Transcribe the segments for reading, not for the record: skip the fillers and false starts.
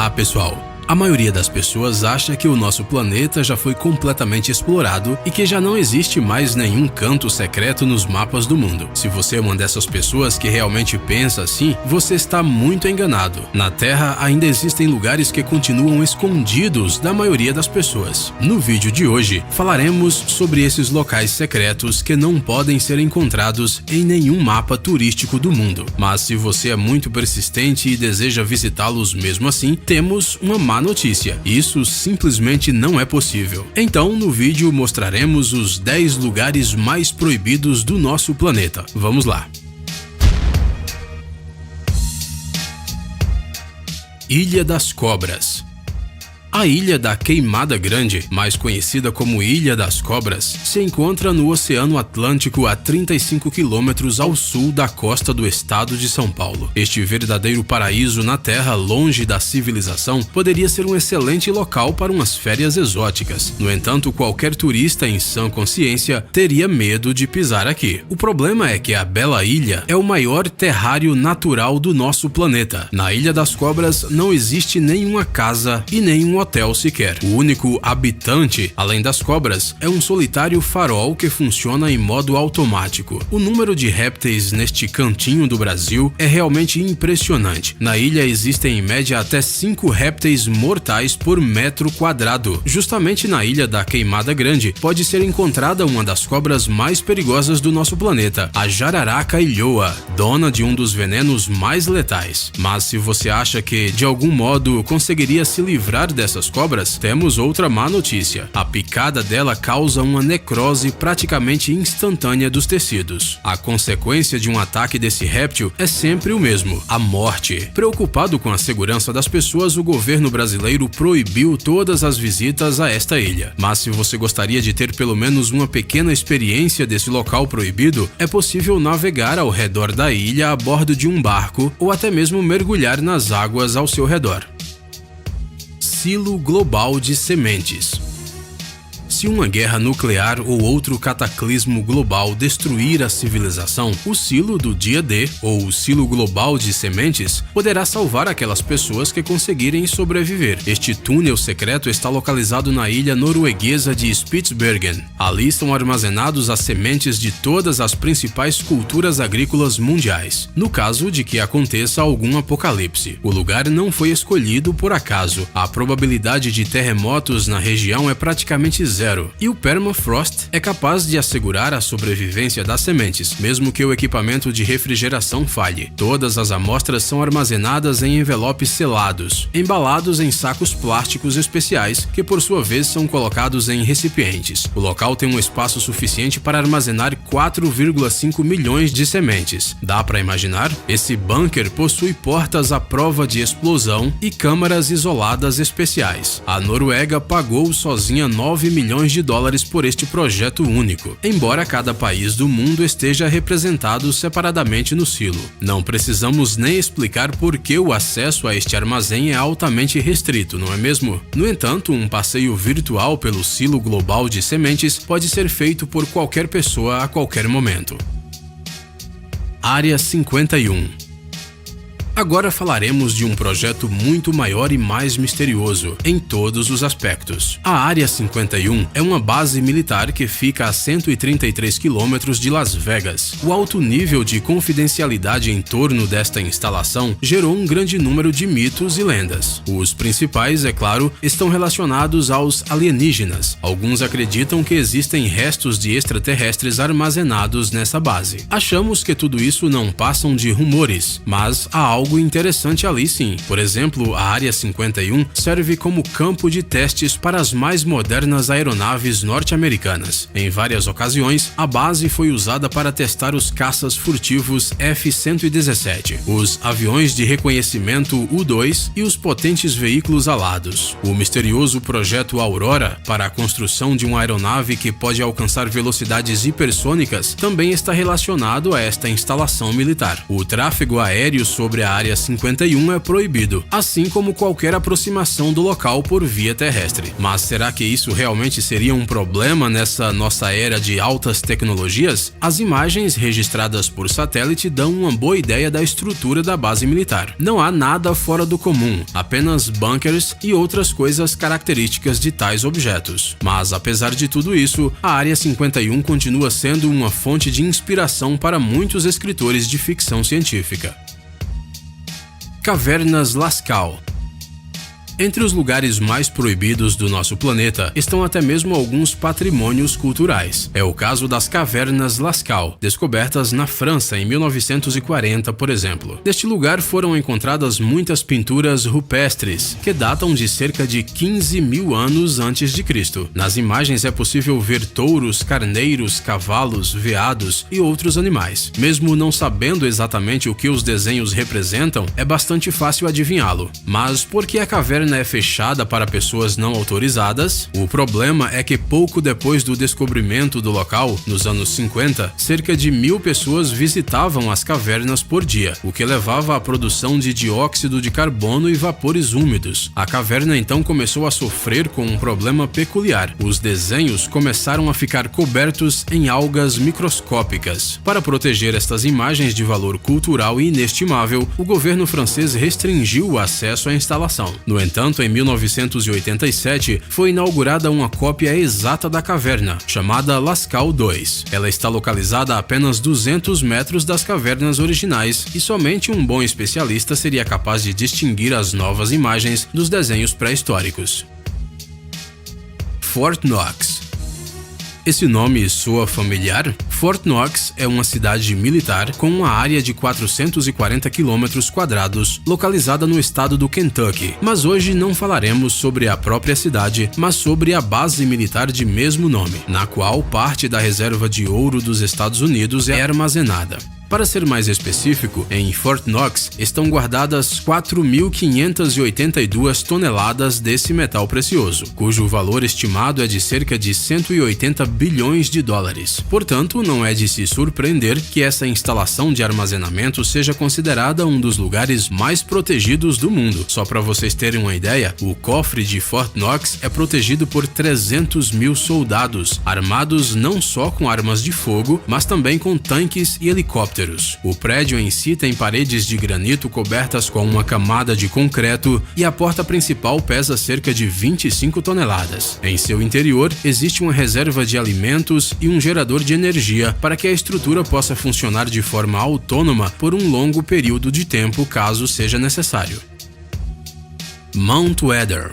Olá, pessoal! A maioria das pessoas acha que o nosso planeta já foi completamente explorado e que já não existe mais nenhum canto secreto nos mapas do mundo. Se você é uma dessas pessoas que realmente pensa assim, você está muito enganado. Na Terra ainda existem lugares que continuam escondidos da maioria das pessoas. No vídeo de hoje, falaremos sobre esses locais secretos que não podem ser encontrados em nenhum mapa turístico do mundo. Mas se você é muito persistente e deseja visitá-los mesmo assim, temos uma má notícia: isso simplesmente não é possível. Então, no vídeo mostraremos os 10 lugares mais proibidos do nosso planeta. Vamos lá! Ilha das Cobras. A Ilha da Queimada Grande, mais conhecida como Ilha das Cobras, se encontra no Oceano Atlântico a 35 quilômetros ao sul da costa do estado de São Paulo. Este verdadeiro paraíso na Terra, longe da civilização, poderia ser um excelente local para umas férias exóticas. No entanto, qualquer turista em sã consciência teria medo de pisar aqui. O problema é que a bela ilha é o maior terrário natural do nosso planeta. Na Ilha das Cobras não existe nenhuma casa e nenhum hotel sequer. O único habitante, além das cobras, é um solitário farol que funciona em modo automático. O número de répteis neste cantinho do Brasil é realmente impressionante. Na ilha existem em média até 5 répteis mortais por metro quadrado. Justamente na Ilha da Queimada Grande pode ser encontrada uma das cobras mais perigosas do nosso planeta, a jararaca ilhoa, dona de um dos venenos mais letais. Mas se você acha que de algum modo conseguiria se livrar dessas cobras, temos outra má notícia. A picada dela causa uma necrose praticamente instantânea dos tecidos. A consequência de um ataque desse réptil é sempre o mesmo: a morte. Preocupado com a segurança das pessoas, o governo brasileiro proibiu todas as visitas a esta ilha. Mas se você gostaria de ter pelo menos uma pequena experiência desse local proibido, é possível navegar ao redor da ilha a bordo de um barco ou até mesmo mergulhar nas águas ao seu redor. Silo global de sementes. Se uma guerra nuclear ou outro cataclismo global destruir a civilização, o silo do dia D, ou o silo global de sementes, poderá salvar aquelas pessoas que conseguirem sobreviver. Este túnel secreto está localizado na ilha norueguesa de Spitsbergen. Ali estão armazenados as sementes de todas as principais culturas agrícolas mundiais, no caso de que aconteça algum apocalipse. O lugar não foi escolhido por acaso. A probabilidade de terremotos na região é praticamente zero. E o permafrost é capaz de assegurar a sobrevivência das sementes, mesmo que o equipamento de refrigeração falhe. Todas as amostras são armazenadas em envelopes selados, embalados em sacos plásticos especiais, que por sua vez são colocados em recipientes. O local tem um espaço suficiente para armazenar 4,5 milhões de sementes. Dá para imaginar? Esse bunker possui portas à prova de explosão e câmaras isoladas especiais. A Noruega pagou sozinha 9 milhões de dólares por este projeto único, embora cada país do mundo esteja representado separadamente no silo. Não precisamos nem explicar por que o acesso a este armazém é altamente restrito, não é mesmo? No entanto, um passeio virtual pelo silo global de sementes pode ser feito por qualquer pessoa a qualquer momento. Área 51. Agora falaremos de um projeto muito maior e mais misterioso, em todos os aspectos. A Área 51 é uma base militar que fica a 133 quilômetros de Las Vegas. O alto nível de confidencialidade em torno desta instalação gerou um grande número de mitos e lendas. Os principais, é claro, estão relacionados aos alienígenas. Alguns acreditam que existem restos de extraterrestres armazenados nessa base. Achamos que tudo isso não passam de rumores, mas há algo interessante ali sim. Por exemplo, a Área 51 serve como campo de testes para as mais modernas aeronaves norte-americanas. Em várias ocasiões, a base foi usada para testar os caças furtivos F-117, os aviões de reconhecimento U-2 e os potentes veículos alados. O misterioso projeto Aurora, para a construção de uma aeronave que pode alcançar velocidades hipersônicas, também está relacionado a esta instalação militar. O tráfego aéreo sobre a Área 51 é proibido, assim como qualquer aproximação do local por via terrestre. Mas será que isso realmente seria um problema nessa nossa era de altas tecnologias? As imagens registradas por satélite dão uma boa ideia da estrutura da base militar. Não há nada fora do comum, apenas bunkers e outras coisas características de tais objetos. Mas apesar de tudo isso, a Área 51 continua sendo uma fonte de inspiração para muitos escritores de ficção científica. Cavernas Lascaux. Entre os lugares mais proibidos do nosso planeta estão até mesmo alguns patrimônios culturais. É o caso das Cavernas Lascaux, descobertas na França em 1940, por exemplo. Neste lugar foram encontradas muitas pinturas rupestres, que datam de cerca de 15 mil anos antes de Cristo. Nas imagens é possível ver touros, carneiros, cavalos, veados e outros animais. Mesmo não sabendo exatamente o que os desenhos representam, é bastante fácil adivinhá-lo. Mas por que a caverna é fechada para pessoas não autorizadas? O problema é que pouco depois do descobrimento do local, nos anos 50, cerca de 1000 pessoas visitavam as cavernas por dia, o que levava à produção de dióxido de carbono e vapores úmidos. A caverna então começou a sofrer com um problema peculiar. Os desenhos começaram a ficar cobertos em algas microscópicas. Para proteger estas imagens de valor cultural inestimável, o governo francês restringiu o acesso à instalação. No entanto, em 1987, foi inaugurada uma cópia exata da caverna, chamada Lascaux II. Ela está localizada a apenas 200 metros das cavernas originais e somente um bom especialista seria capaz de distinguir as novas imagens dos desenhos pré-históricos. Fort Knox. Esse nome soa familiar? Fort Knox é uma cidade militar com uma área de 440 km², localizada no estado do Kentucky. Mas hoje não falaremos sobre a própria cidade, mas sobre a base militar de mesmo nome, na qual parte da reserva de ouro dos Estados Unidos é armazenada. Para ser mais específico, em Fort Knox estão guardadas 4.582 toneladas desse metal precioso, cujo valor estimado é de cerca de 180 bilhões de dólares. Portanto, não é de se surpreender que essa instalação de armazenamento seja considerada um dos lugares mais protegidos do mundo. Só para vocês terem uma ideia, o cofre de Fort Knox é protegido por 300 mil soldados, armados não só com armas de fogo, mas também com tanques e helicópteros. O prédio em si tem paredes de granito cobertas com uma camada de concreto e a porta principal pesa cerca de 25 toneladas. Em seu interior, existe uma reserva de alimentos e um gerador de energia para que a estrutura possa funcionar de forma autônoma por um longo período de tempo, caso seja necessário. Mount Weather.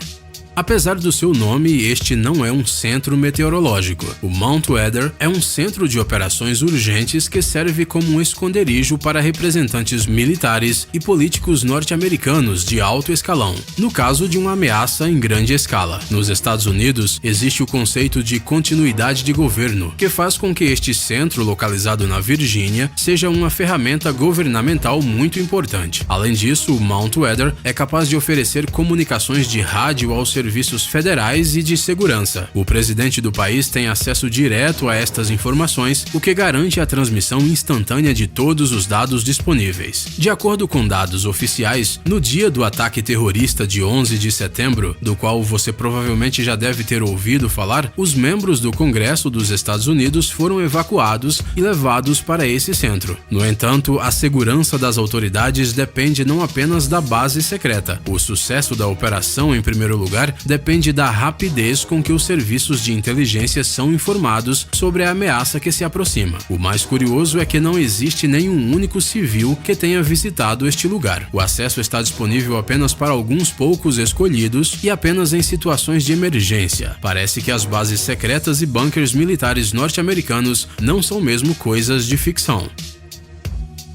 Apesar do seu nome, este não é um centro meteorológico. O Mount Weather é um centro de operações urgentes que serve como um esconderijo para representantes militares e políticos norte-americanos de alto escalão, no caso de uma ameaça em grande escala. Nos Estados Unidos, existe o conceito de continuidade de governo, que faz com que este centro, localizado na Virgínia, seja uma ferramenta governamental muito importante. Além disso, o Mount Weather é capaz de oferecer comunicações de rádio aos serviços federais e de segurança. O presidente do país tem acesso direto a estas informações, o que garante a transmissão instantânea de todos os dados disponíveis. De acordo com dados oficiais, no dia do ataque terrorista de 11 de setembro, do qual você provavelmente já deve ter ouvido falar, os membros do Congresso dos Estados Unidos foram evacuados e levados para esse centro. No entanto, a segurança das autoridades depende não apenas da base secreta. O sucesso da operação, em primeiro lugar, depende da rapidez com que os serviços de inteligência são informados sobre a ameaça que se aproxima. O mais curioso é que não existe nenhum único civil que tenha visitado este lugar. O acesso está disponível apenas para alguns poucos escolhidos e apenas em situações de emergência. Parece que as bases secretas e bunkers militares norte-americanos não são mesmo coisas de ficção.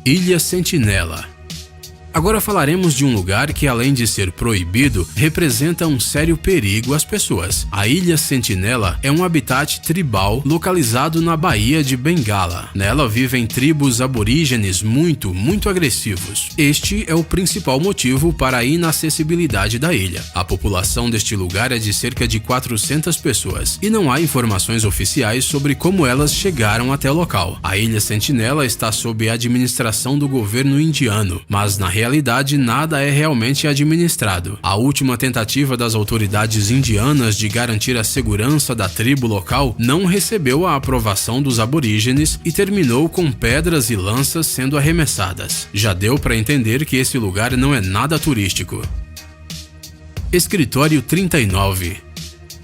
Ilha Sentinela. Agora falaremos de um lugar que, além de ser proibido, representa um sério perigo às pessoas. A Ilha Sentinela é um habitat tribal localizado na Baía de Bengala. Nela vivem tribos aborígenes muito agressivos. Este é o principal motivo para a inacessibilidade da ilha. A população deste lugar é de cerca de 400 pessoas e não há informações oficiais sobre como elas chegaram até o local. A Ilha Sentinela está sob a administração do governo indiano, mas na realidade, nada é realmente administrado. A última tentativa das autoridades indianas de garantir a segurança da tribo local não recebeu a aprovação dos aborígenes e terminou com pedras e lanças sendo arremessadas. Já deu para entender que esse lugar não é nada turístico. Escritório 39.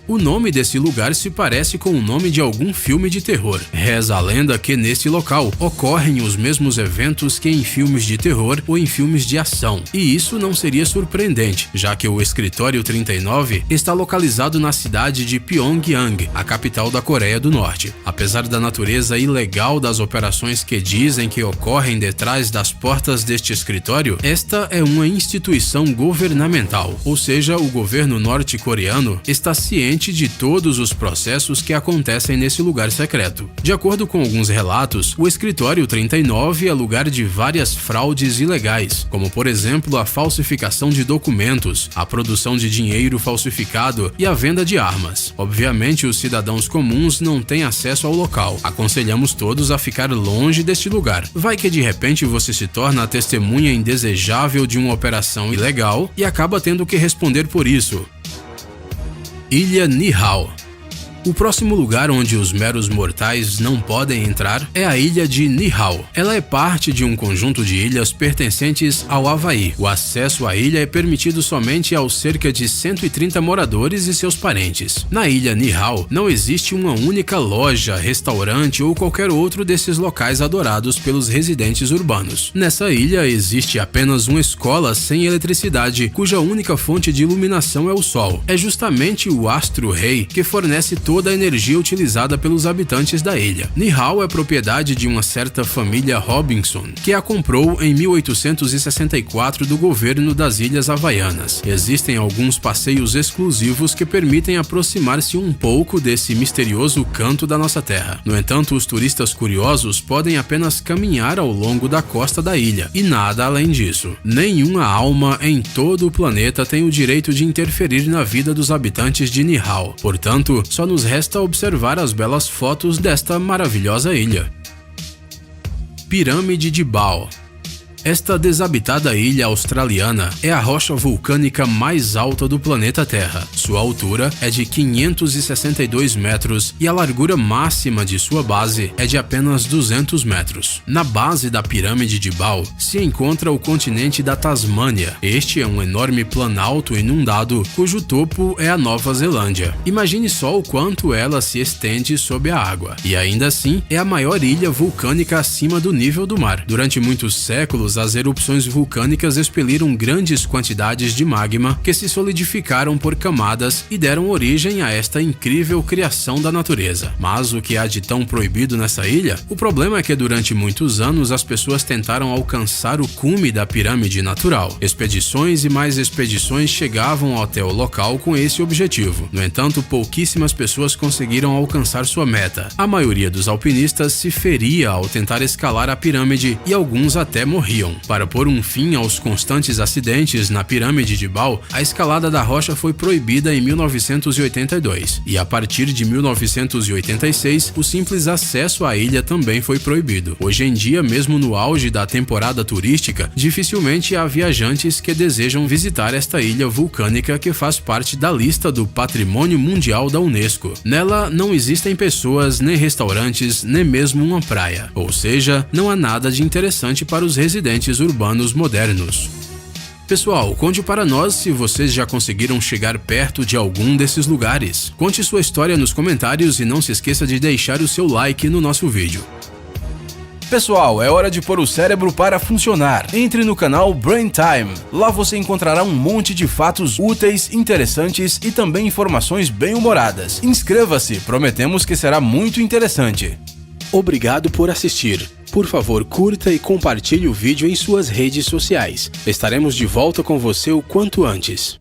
O nome desse lugar se parece com o nome de algum filme de terror. Reza a lenda que nesse local ocorrem os mesmos eventos que em filmes de terror ou em filmes de ação. E isso não seria surpreendente, já que o Escritório 39 está localizado na cidade de Pyongyang, a capital da Coreia do Norte. Apesar da natureza ilegal das operações que dizem que ocorrem detrás das portas deste escritório, esta é uma instituição governamental, ou seja, o governo norte-coreano está ciente de todos os processos que acontecem nesse lugar secreto. De acordo com alguns relatos, o Escritório 39 é lugar de várias fraudes ilegais, como por exemplo a falsificação de documentos, a produção de dinheiro falsificado e a venda de armas. Obviamente, os cidadãos comuns não têm acesso ao local. Aconselhamos todos a ficar longe deste lugar. Vai que de repente você se torna a testemunha indesejável de uma operação ilegal e acaba tendo que responder por isso. Ilha Nihao. O próximo lugar onde os meros mortais não podem entrar é a ilha de Nihao. Ela é parte de um conjunto de ilhas pertencentes ao Havaí. O acesso à ilha é permitido somente aos cerca de 130 moradores e seus parentes. Na ilha Nihao não existe uma única loja, restaurante ou qualquer outro desses locais adorados pelos residentes urbanos. Nessa ilha existe apenas uma escola sem eletricidade, cuja única fonte de iluminação é o sol. É justamente o astro-rei que fornece toda a energia utilizada pelos habitantes da ilha. Nihao é propriedade de uma certa família Robinson, que a comprou em 1864 do governo das Ilhas Havaianas. Existem alguns passeios exclusivos que permitem aproximar-se um pouco desse misterioso canto da nossa terra. No entanto, os turistas curiosos podem apenas caminhar ao longo da costa da ilha, e nada além disso. Nenhuma alma em todo o planeta tem o direito de interferir na vida dos habitantes de Nihao. Portanto, só nos resta observar as belas fotos desta maravilhosa ilha. Pirâmide de Baal. Esta desabitada ilha australiana é a rocha vulcânica mais alta do planeta Terra. Sua altura é de 562 metros e a largura máxima de sua base é de apenas 200 metros. Na base da pirâmide de Baal se encontra o continente da Tasmânia. Este é um enorme planalto inundado cujo topo é a Nova Zelândia. Imagine só o quanto ela se estende sob a água. E ainda assim é a maior ilha vulcânica acima do nível do mar. Durante muitos séculos, as erupções vulcânicas expeliram grandes quantidades de magma que se solidificaram por camadas e deram origem a esta incrível criação da natureza. Mas o que há de tão proibido nessa ilha? O problema é que durante muitos anos as pessoas tentaram alcançar o cume da pirâmide natural. Expedições e mais expedições chegavam até o local com esse objetivo. No entanto, pouquíssimas pessoas conseguiram alcançar sua meta. A maioria dos alpinistas se feria ao tentar escalar a pirâmide e alguns até morriam. Para pôr um fim aos constantes acidentes na pirâmide de Baal, a escalada da rocha foi proibida em 1982 e a partir de 1986 o simples acesso à ilha também foi proibido. Hoje em dia, mesmo no auge da temporada turística, dificilmente há viajantes que desejam visitar esta ilha vulcânica que faz parte da lista do Patrimônio Mundial da Unesco. Nela não existem pessoas, nem restaurantes, nem mesmo uma praia, ou seja, não há nada de interessante para os residentes urbanos modernos. Pessoal, conte para nós se vocês já conseguiram chegar perto de algum desses lugares. Conte sua história nos comentários e não se esqueça de deixar o seu like no nosso vídeo. Pessoal, é hora de pôr o cérebro para funcionar. Entre no canal Brain Time. Lá você encontrará um monte de fatos úteis, interessantes e também informações bem-humoradas. Inscreva-se, prometemos que será muito interessante. Obrigado por assistir. Por favor, curta e compartilhe o vídeo em suas redes sociais. Estaremos de volta com você o quanto antes.